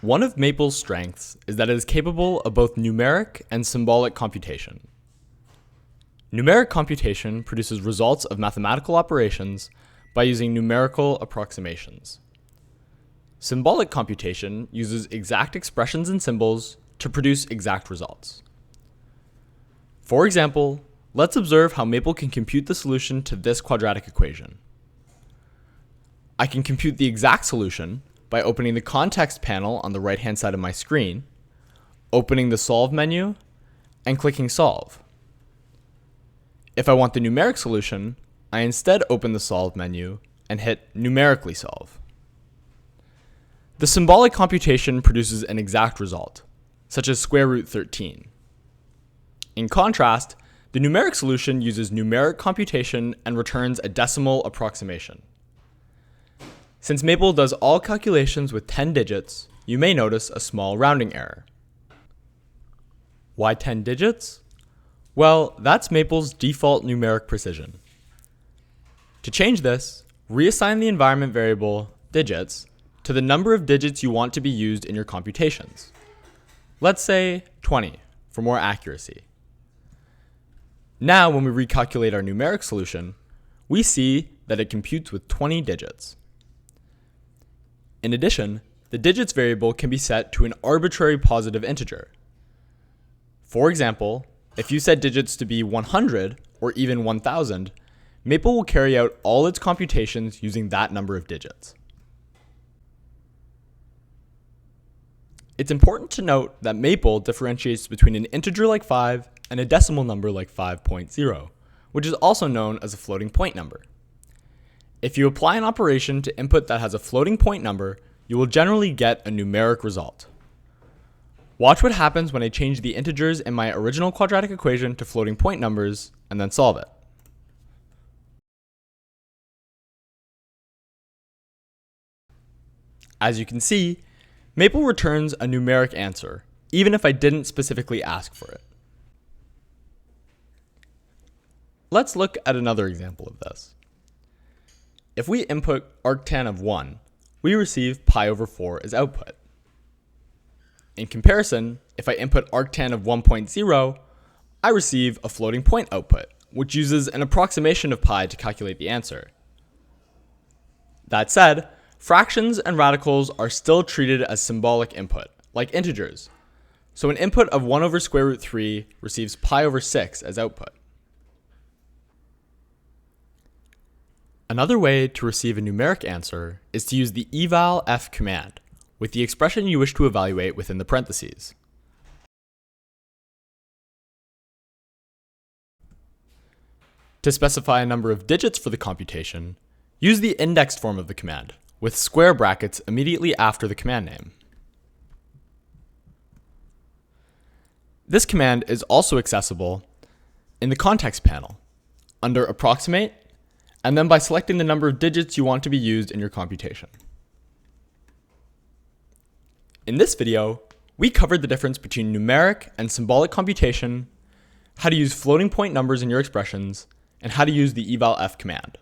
One of Maple's strengths is that it is capable of both numeric and symbolic computation. Numeric computation produces results of mathematical operations by using numerical approximations. Symbolic computation uses exact expressions and symbols to produce exact results. For example, let's observe how Maple can compute the solution to this quadratic equation. I can compute the exact solution by opening the context panel on the right-hand side of my screen, opening the Solve menu, and clicking Solve. If I want the numeric solution, I instead open the Solve menu and hit Numerically Solve. The symbolic computation produces an exact result, such as square root 13. In contrast, the numeric solution uses numeric computation and returns a decimal approximation. Since Maple does all calculations with 10 digits, you may notice a small rounding error. Why 10 digits? Well, that's Maple's default numeric precision. To change this, reassign the environment variable, digits, to the number of digits you want to be used in your computations. Let's say 20 for more accuracy. Now, when we recalculate our numeric solution, we see that it computes with 20 digits. In addition, the digits variable can be set to an arbitrary positive integer. For example, if you set digits to be 100 or even 1000, Maple will carry out all its computations using that number of digits. It's important to note that Maple differentiates between an integer like 5 and a decimal number like 5.0, which is also known as a floating point number. If you apply an operation to input that has a floating point number, you will generally get a numeric result. Watch what happens when I change the integers in my original quadratic equation to floating point numbers and then solve it. As you can see, Maple returns a numeric answer, even if I didn't specifically ask for it. Let's look at another example of this. If we input arctan of 1, we receive pi over 4 as output. In comparison, if I input arctan of 1.0, I receive a floating point output, which uses an approximation of pi to calculate the answer. That said, fractions and radicals are still treated as symbolic input, like integers. So an input of 1 over square root 3 receives pi over 6 as output. Another way to receive a numeric answer is to use the evalf command with the expression you wish to evaluate within the parentheses. To specify a number of digits for the computation, use the indexed form of the command, with square brackets immediately after the command name. This command is also accessible in the context panel, under Approximate, and then by selecting the number of digits you want to be used in your computation. In this video, we covered the difference between numeric and symbolic computation, how to use floating point numbers in your expressions, and how to use the evalf command.